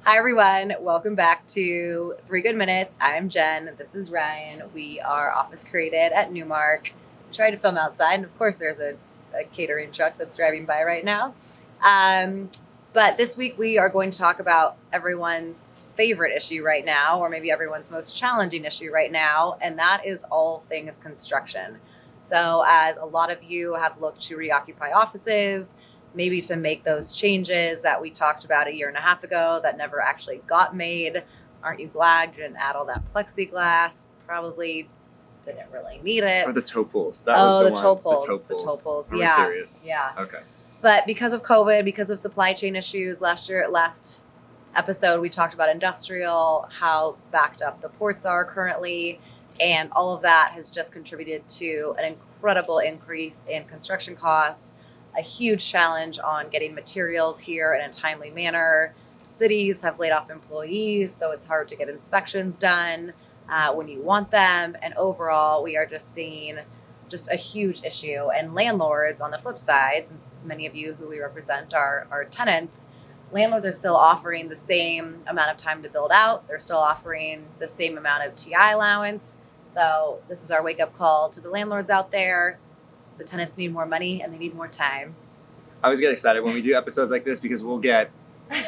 Hi, everyone. Welcome back to 3 Good Minutes. I'm Jen. This is Ryan. We are office created at Newmark. We tried to film outside, and of course, there's a catering truck that's driving by right now. Um, but this week, we are going to talk about everyone's favorite issue right now, or maybe everyone's most challenging issue right now, and that is all things construction. So, as a lot of you have looked to reoccupy offices, maybe to make those changes that we talked about a year and a half ago that never actually got made. Aren't you glad you didn't add all that plexiglass? Probably didn't really need it. Or the toe pulls. That was the toe one. pulls. The toe pulls. Are we Yeah. serious? Yeah. Okay. But because of COVID, because of supply chain issues, last episode, we talked about industrial, how backed up the ports are currently, and all of that has just contributed to an incredible increase in construction costs, a huge challenge on getting materials here in a timely manner. Cities have laid off employees, so it's hard to get inspections done when you want them. And overall, we are just seeing just a huge issue. And landlords, on the flip side, since many of you who we represent are tenants, landlords are still offering the same amount of time to build out. They're still offering the same amount of TI allowance. So this is our wake-up call to the landlords out there. The tenants need more money and they need more time. I always get excited when we do episodes like this because we'll get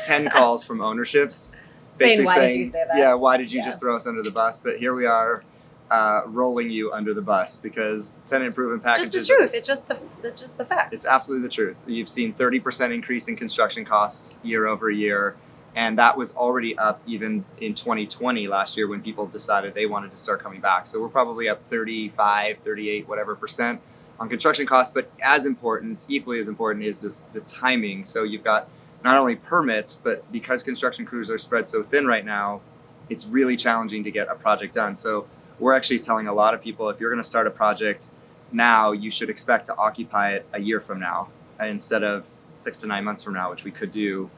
10 calls from ownerships basically Why did you say that? yeah, why did you just throw us under the bus? But here we are rolling you under the bus because tenant improvement packages. Just the truth. It's just the fact. It's absolutely the truth. You've seen 30% increase in construction costs year over year. And that was already up even in 2020 last year when people decided they wanted to start coming back. So we're probably up 35, 38, whatever percent on construction costs. But as important, equally as important, is just the timing. So you've got not only permits, but because construction crews are spread so thin right now, it's really challenging to get a project done. So we're actually telling a lot of people, if you're going to start a project now, you should expect to occupy it a year from now instead of 6 to 9 months from now, which we could do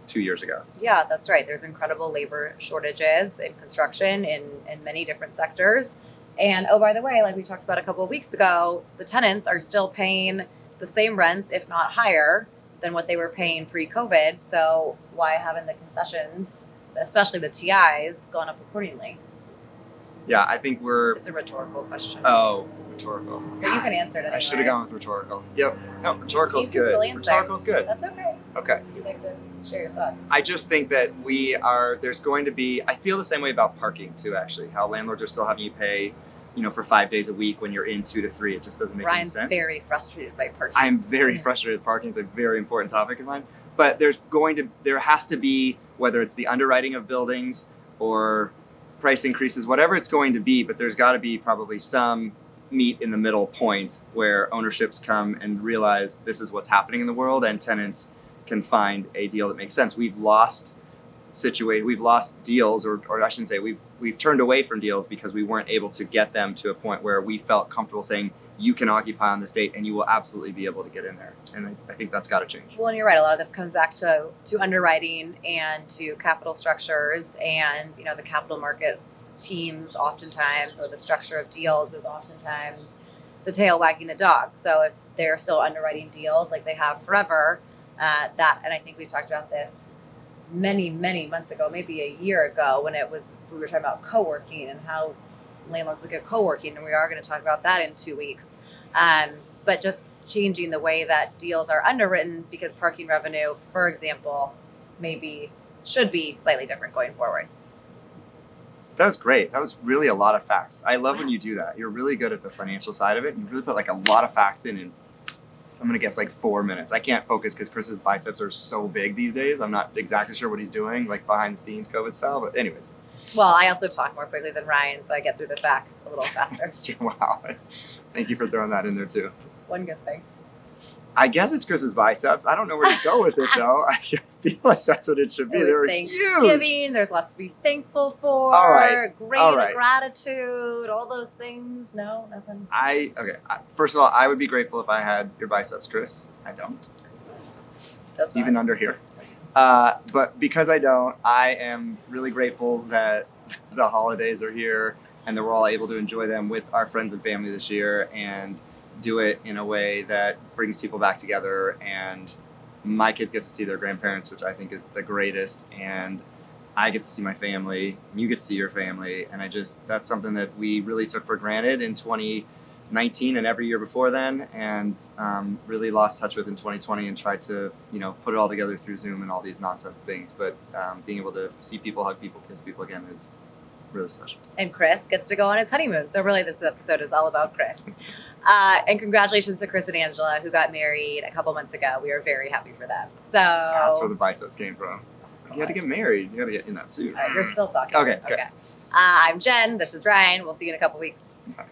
2 years ago. Yeah, that's right. There's incredible labor shortages in construction in many different sectors. And oh, by the way, like we talked about a couple of weeks ago, the tenants are still paying the same rents, if not higher, than what they were paying pre-COVID. So why haven't the concessions, especially the TIs, gone up accordingly? Yeah, I think It's a rhetorical question. Oh, rhetorical. But you can answer it anyway. I should have gone with rhetorical. Yep. No, rhetorical's You can good. still answer. Rhetorical's good. That's okay. Okay. You'd like to share your thoughts. I just think that there's going to be, I feel the same way about parking too, actually, how landlords are still having you pay, for 5 days a week when you're in 2 to 3. It just doesn't make any sense. Ryan's very frustrated by parking. I'm very frustrated with parking. It's a very important topic of mine. But there has to be, whether it's the underwriting of buildings or price increases, whatever it's going to be, but there's got to be probably some meet in the middle point where ownerships come and realize this is what's happening in the world and tenants can find a deal that makes sense. We've lost deals, or I shouldn't say, we've turned away from deals because we weren't able to get them to a point where we felt comfortable saying you can occupy on this date and you will absolutely be able to get in there. And I think that's got to change. Well, and you're right. A lot of this comes back to underwriting and to capital structures, and the capital markets teams oftentimes, or the structure of deals is oftentimes the tail wagging the dog. So if they're still underwriting deals like they have forever, and I think we talked about this many months ago, maybe a year ago, when we were talking about co-working and how landlords look at co-working, and we are going to talk about that in 2 weeks. But just changing the way that deals are underwritten, because parking revenue, for example, should be slightly different going forward. That was great. That was really a lot of facts. I love when you do that. You're really good at the financial side of it. You really put a lot of facts in I'm going to guess 4 minutes. I can't focus because Chris's biceps are so big these days. I'm not exactly sure what he's doing, behind the scenes COVID style, but anyways. Well, I also talk more quickly than Ryan, so I get through the facts a little faster. That's true. Wow. Thank you for throwing that in there too. One good thing. I guess it's Chris's biceps. I don't know where to go with it though. I feel like that's what it should be. They're Thanksgiving. huge. There's lots to be thankful for. All right. Gratitude. All those things. No, nothing. First of all, I would be grateful if I had your biceps, Chris. I don't. That's fine. Even under here. But because I don't, I am really grateful that the holidays are here and that we're all able to enjoy them with our friends and family this year and do it in a way that brings people back together and my kids get to see their grandparents, which I think is the greatest, and I get to see my family, you get to see your family, and that's something that we really took for granted in 2019 and every year before then, and really lost touch with in 2020 and tried to, put it all together through Zoom and all these nonsense things. But being able to see people, hug people, kiss people again is really special. And Chris gets to go on his honeymoon. So really this episode is all about Chris. And congratulations to Chris and Angela, who got married a couple months ago. We are very happy for them. So That's where the biceps came from. You had to get married. You got to get in that suit. You're still talking. Okay. I'm Jen. This is Ryan. We'll see you in a couple weeks. Okay.